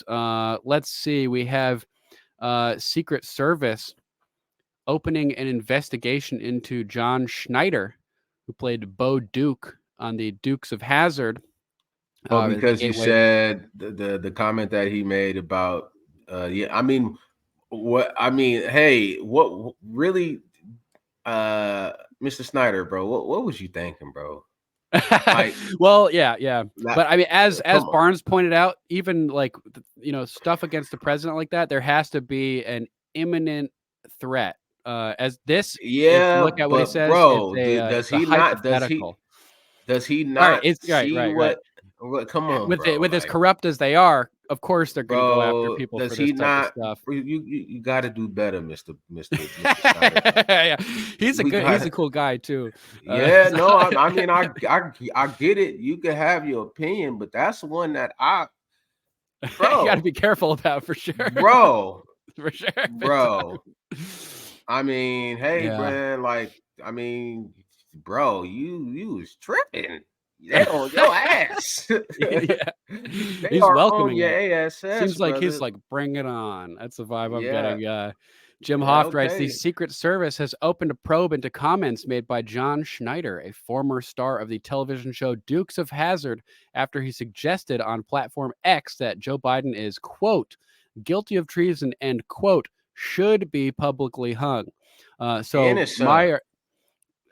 Let's see. We have Secret Service opening an investigation into John Schneider, who played Bo Duke on the Dukes of Hazzard. Oh, because you said the comment that he made about yeah, I mean, hey, what really, Mr. Snyder, bro, what was you thinking, bro? Like, well, yeah, but I mean, as come on, Barnes pointed out, even like stuff against the president like that, there has to be an imminent threat. As this, if you yeah, look at what he but says, it's bro, a does it's a he not? hypothetical. Does he All right, not it's right, see right, right. what? Come on, With bro, with as like. corrupt as they are, of course they're going to go after Bro, people for does he this type of not? stuff. You got to do better, Mister Snyder. Like, Yeah, we he's got a cool guy too. Yeah, So, no, I mean, I get it. You can have your opinion, but that's the one that you got to bro, be careful about for sure. bro, For sure. Big bro. time. I mean, hey, Yeah. man, like, I mean, bro, you was tripping. They on your ass. Yeah. They He's are on welcoming your it. ass, Seems like he's brother. like, bring it on. That's the vibe I'm Yeah, getting. Jim yeah, Hoft writes, the okay. Secret Service has opened a probe into comments made by John Schneider, a former star of the television show Dukes of Hazzard, after he suggested on platform X that Joe Biden is, quote, guilty of treason and, quote, should be publicly hung. And So his son. my,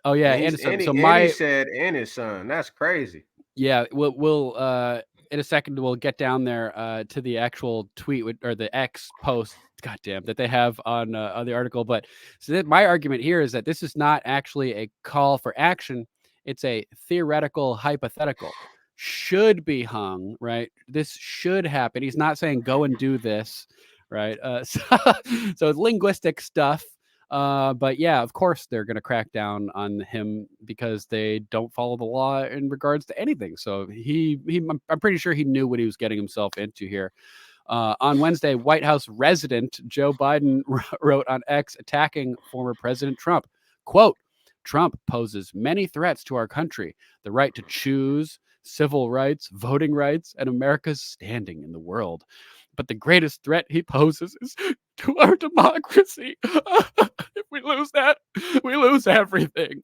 oh yeah, And and he's so, and so he, and he my, said and his son. That's crazy. yeah, we'll in a second we'll get down there to the actual tweet or the X post, goddamn, that they have on the article. But so my argument here is that this is not actually a call for action; it's a theoretical hypothetical. Should be hung, right? This should happen. He's not saying go and do this, right? So it's linguistic stuff. But yeah, of course they're going to crack down on him because they don't follow the law in regards to anything. So I'm pretty sure he knew what he was getting himself into here. On Wednesday, White House resident Joe Biden wrote on X attacking former President Trump, quote, Trump poses many threats to our country, the right to choose, civil rights, voting rights, and America's standing in the world. But the greatest threat he poses is to our democracy. If we lose that, we lose everything.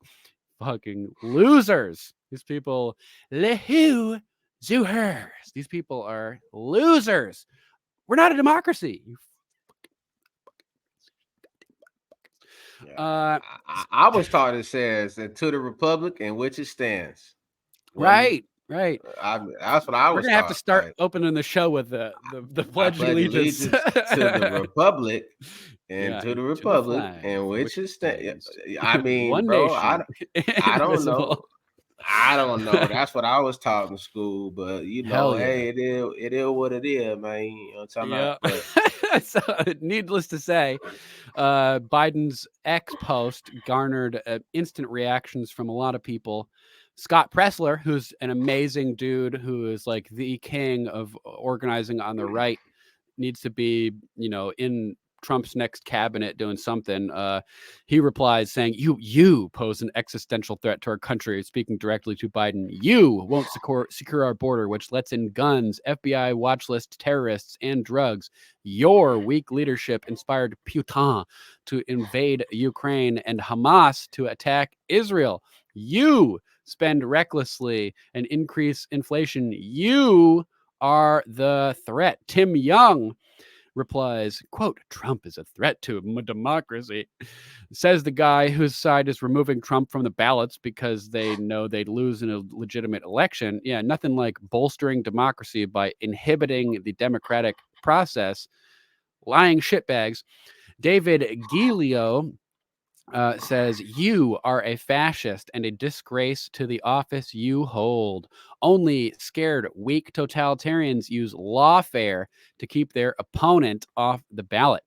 Fucking losers. These people, losers. These people are losers. We're not a democracy. Yeah. I was taught it says that to the republic in which it stands. One, Right, right. that's what I We're was gonna have to taught. start Like, opening the show with the I Pledge of pledge Allegiance. allegiance to the republic and Yeah, to the to the republic flag in for which which it it stands. stands, I mean, one bro, nation, I don't indivisible. know. I don't know. That's what I was taught in school, but Hell yeah. hey, it is what it is, man. You know what I'm talking about? Yeah. But So, needless to say, Biden's X post garnered instant reactions from a lot of people. Scott Pressler, who's an amazing dude who is like the king of organizing on the right, needs to be, in Trump's next cabinet doing something. He replies saying, "You pose an existential threat to our country." Speaking directly to Biden, "You won't secure our border, which lets in guns, FBI watch list terrorists, and drugs. Your weak leadership inspired Putin to invade Ukraine and Hamas to attack Israel. You spend recklessly and increase inflation. You are the threat." Tim Young replies, quote, Trump is a threat to democracy, says the guy whose side is removing Trump from the ballots because they know they'd lose in a legitimate election. Yeah, nothing like bolstering democracy by inhibiting the democratic process. Lying shitbags. David Giglio says, you are a fascist and a disgrace to the office you hold. Only scared, weak totalitarians use lawfare to keep their opponent off the ballot.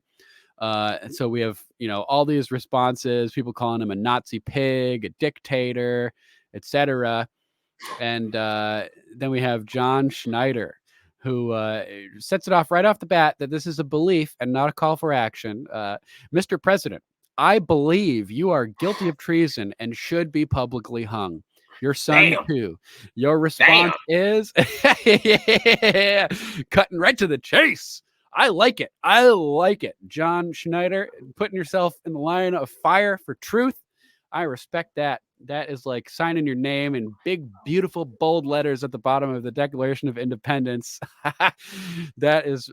And so we have, all these responses, people calling him a Nazi pig, a dictator, etc. And then we have John Schneider, who sets it off right off the bat that this is a belief and not a call for action. Mr. President, I believe you are guilty of treason and should be publicly hung. Your son too. Your response is cutting right to the chase. I like it. I like it. John Schneider, putting yourself in the line of fire for truth. I respect that. That is like signing your name in big, beautiful, bold letters at the bottom of the Declaration of Independence. That is,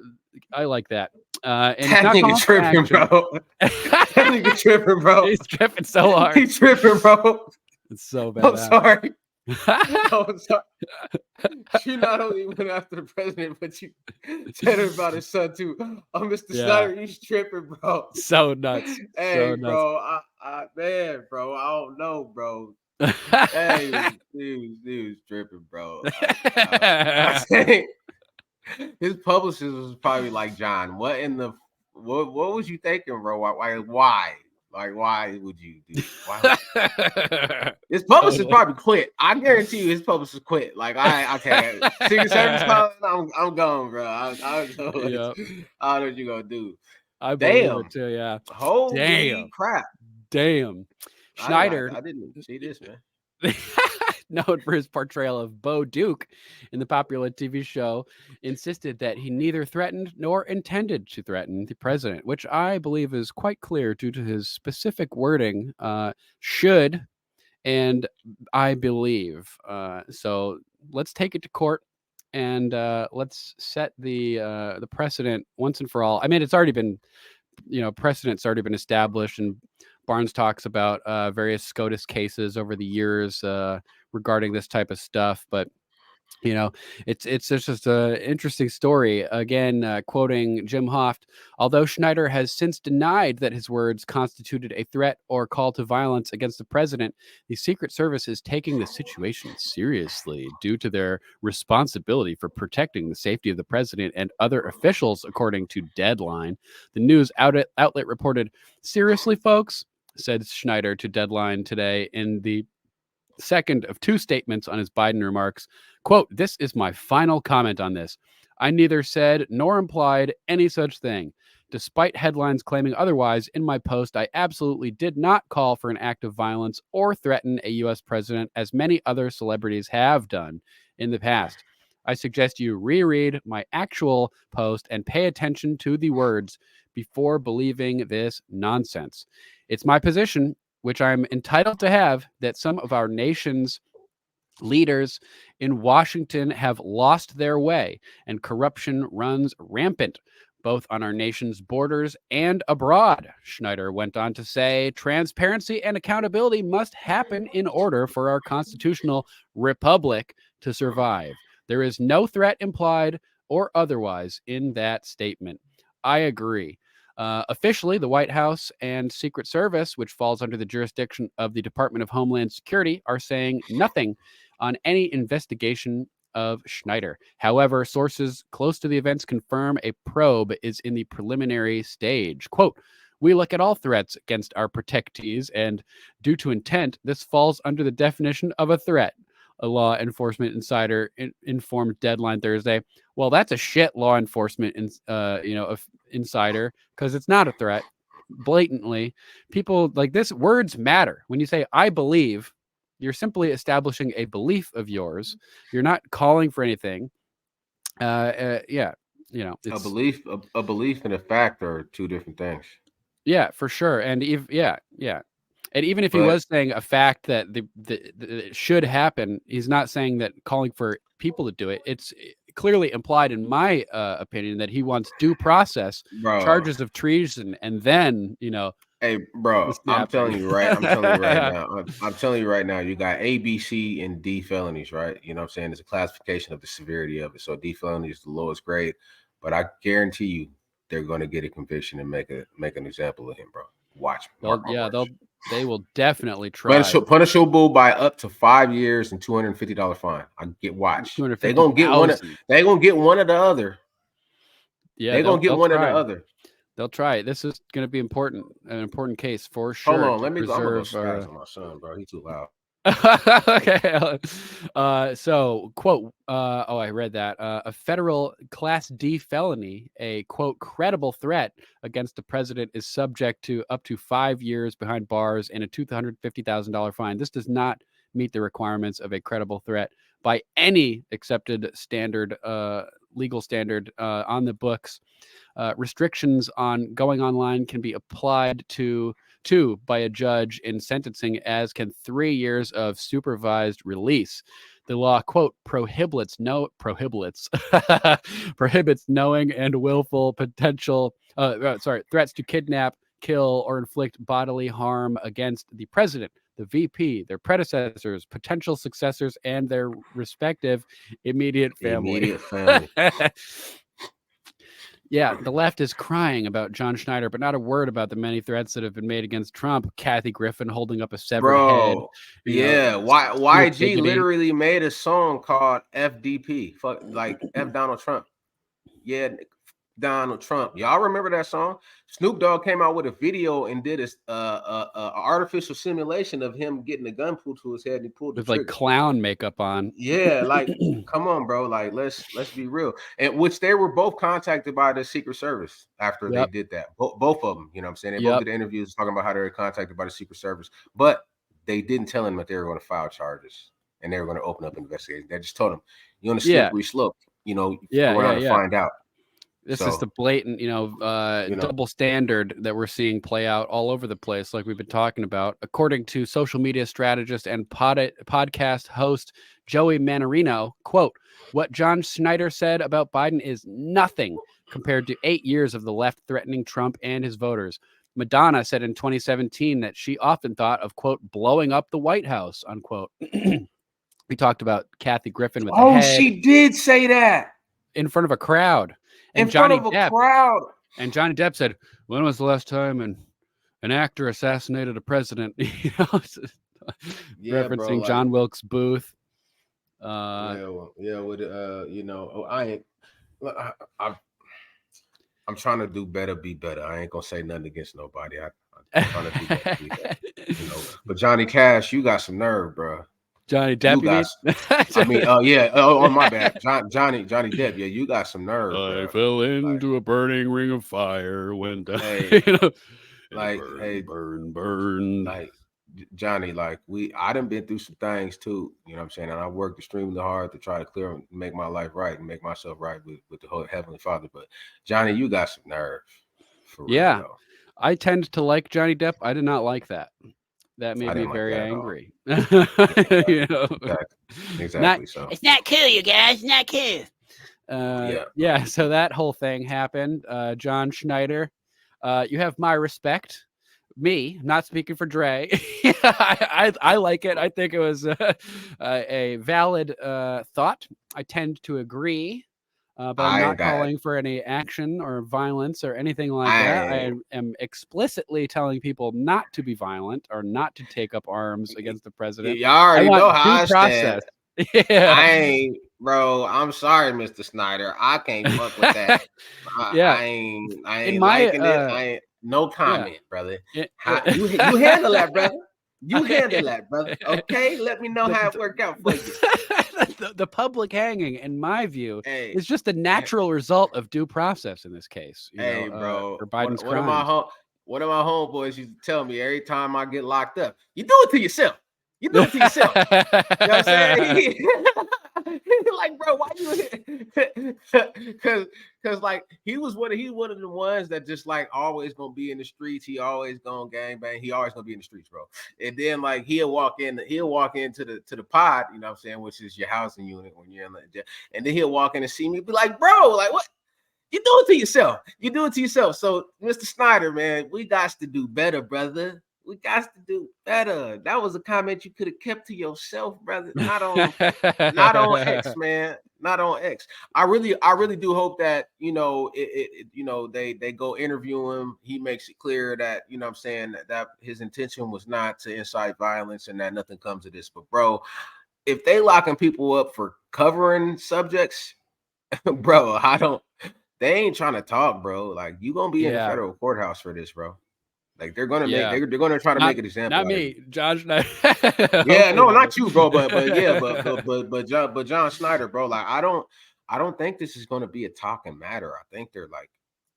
I like that. And that nigga tripping, bro. That nigga tripping, bro. He's tripping so hard. He's tripping, bro. It's so bad. I'm sorry. I'm sorry. You not only went after the president, but you said it about his son too. Oh, Mr. Schneider, he's tripping, bro. So nuts. Hey, so nuts. bro. Man, bro. I don't know, bro. Hey, dude's tripping, bro. His publicist was probably like, John, what was you thinking, bro? Why? Like, why would you do? Why? His publicist probably quit. I guarantee you, his publicist quit. Like, I can't. Secret Service calling, I'm gone, bro. I don't know what you gonna do. I believe it too. Yeah. Holy crap. Damn. Schneider. I didn't see this, man. Known for his portrayal of Bo Duke in the popular TV show, insisted that he neither threatened nor intended to threaten the president, which I believe is quite clear due to his specific wording, should, and I believe. So let's take it to court and let's set the precedent once and for all. I mean, it's already been, precedent's already been established, and Barnes talks about various SCOTUS cases over the years regarding this type of stuff, but it's just an interesting story. Again, quoting Jim Hoft, although Schneider has since denied that his words constituted a threat or call to violence against the president, the Secret Service is taking the situation seriously due to their responsibility for protecting the safety of the president and other officials, according to Deadline. The news outlet reported, seriously, folks, said Schneider to Deadline today in the second of two statements on his Biden remarks. Quote, this is my final comment on this. I neither said nor implied any such thing. Despite headlines claiming otherwise, in my post, I absolutely did not call for an act of violence or threaten a U.S. president, as many other celebrities have done in the past. I suggest you reread my actual post and pay attention to the words before believing this nonsense. It's my position, which I'm entitled to have, that some of our nation's leaders in Washington have lost their way and corruption runs rampant, both on our nation's borders and abroad. Schneider went on to say, transparency and accountability must happen in order for our constitutional republic to survive. There is no threat implied or otherwise in that statement. I agree. Officially, the White House and Secret Service, which falls under the jurisdiction of the Department of Homeland Security, are saying nothing on any investigation of Schneider. However, sources close to the events confirm a probe is in the preliminary stage. Quote, we look at all threats against our protectees, and due to intent, this falls under the definition of a threat. A law enforcement insider informed Deadline Thursday. Well, that's a shit law enforcement insider, because it's not a threat. Blatantly, people like this. Words matter. When you say "I believe," you're simply establishing a belief of yours. You're not calling for anything. It's, a belief and a fact are two different things. Yeah, for sure. And And even if he was saying a fact that it should happen, he's not saying that calling for people to do it. It's clearly implied, in my opinion, that he wants due process, charges of treason, and then, Hey, bro, I'm telling you right now, you got A, B, C, and D felonies, right? You know what I'm saying? It's a classification of the severity of it. So D felony is the lowest grade, but I guarantee you they're going to get a conviction and make an example of him, bro. Watch. They will definitely try. Punishable by up to 5 years and $250 fine. Watch. They're gonna get one. They're gonna get one or the other. Yeah, they're gonna get one or the other. They'll try. This is going to be an important case for sure. Hold on, let me go spaz on my son, bro. He's too loud. Okay. So, quote, I read that. A federal Class D felony, a, quote, credible threat against the president, is subject to up to 5 years behind bars and a $250,000 fine. This does not meet the requirements of a credible threat by any accepted standard, legal standard on the books. Restrictions on going online can be applied to by a judge in sentencing, as can 3 years of supervised release. The law, quote, prohibits knowing and willful threats to kidnap, kill, or inflict bodily harm against the president, the VP, their predecessors, potential successors, and their respective immediate family. Yeah, the left is crying about John Schneider, but not a word about the many threats that have been made against Trump. Kathy Griffin holding up a severed head. YG literally made a song called FDP, like F Donald Trump. Yeah, Donald Trump. Y'all remember that song? Snoop Dogg came out with a video and did a artificial simulation of him getting a gun pulled to his head, and he pulled with like clown makeup on. Yeah, like come on, bro. Like let's be real. And which they were both contacted by the Secret Service after they did that. Both of them, you know what I'm saying? They both did interviews talking about how they were contacted by the Secret Service, but they didn't tell him that they were going to file charges and they were going to open up an investigation. They just told him, you're on a slippery slope, you know, go around and find out. This is the blatant, double standard that we're seeing play out all over the place, like we've been talking about. According to social media strategist and podcast host Joey Manarino, quote, what John Schneider said about Biden is nothing compared to 8 years of the left threatening Trump and his voters. Madonna said in 2017 that she often thought of, quote, blowing up the White House, unquote. We talked about Kathy Griffin with the head. She did say that in front of a crowd. And in front of a crowd. And Johnny Depp said, when was the last time an actor assassinated a president? Referencing John Wilkes Booth. I'm trying to do better, be better. I ain't gonna say nothing against nobody. I'm trying to do better, be better. But Johnny Cash, you got some nerve, bro. Johnny Depp. My bad. Johnny Depp. Yeah, you got some nerve. I fell into a burning ring of fire when burn. Like Johnny, like I done been through some things too. You know what I'm saying? And I worked extremely hard to try to clear and make my life right and make myself right with the whole Heavenly Father. But Johnny, you got some nerve. For real, though. I tend to like Johnny Depp. I did not like that. That made me very angry. Exactly. So it's not cool, you guys. It's not cool. So that whole thing happened. John Schneider, you have my respect. Me, not speaking for Dre. I like it. I think it was a valid thought. I tend to agree. But I'm not calling for any action or violence or anything like that. I am explicitly telling people not to be violent or not to take up arms against the president. You already know how I stand. Bro, I'm sorry, Mr. Snyder. I can't fuck with that. I ain't liking it. No comment, brother. You handle that, brother. You handle that, brother. Okay, let me know how it worked out for you. The public hanging, in my view, is just a natural result of due process in this case. Bro, for Biden's one of my homeboys used to tell me every time I get locked up, you do it to yourself. You do it to yourself. You know what I'm saying? Like, bro, why you? Because like he was one of the ones that just like always gonna be in the streets. He always gonna gangbang. He always gonna be in the streets, bro. And then like he'll walk into the pod, you know what I'm saying, which is your housing unit when you're in the, and then he'll walk in and see me, be like, bro, like what? You do it to yourself. You do it to yourself. So, Mr. Snyder, man, we got to do better, brother. We got to do better. That was a comment you could have kept to yourself, brother. Not on X, man. Not on X. I really do hope that they go interview him. He makes it clear that what I'm saying, that his intention was not to incite violence and that nothing comes of this. But bro, if they locking people up for covering subjects, bro, they ain't trying to talk, bro. Like you gonna be in the federal courthouse for this, bro. Like they're gonna they're gonna try to make an example. Not me, John Schneider. No, not you, bro. But John Schneider, bro. Like I don't think this is gonna be a talking matter. I think they're like,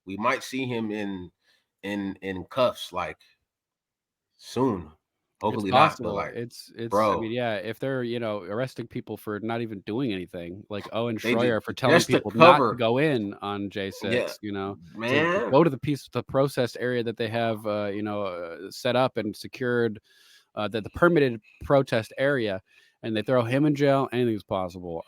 we might see him in cuffs like soon. Hopefully It's not, but possible. like, It's I bro, mean, yeah, if they're, arresting people for not even doing anything, like Owen they just Schroyer for telling to people not to cover. go in on Yeah, J6, to man. go to the processed area that they have, set up and secured, the permitted protest area, and they throw him in jail, anything's possible.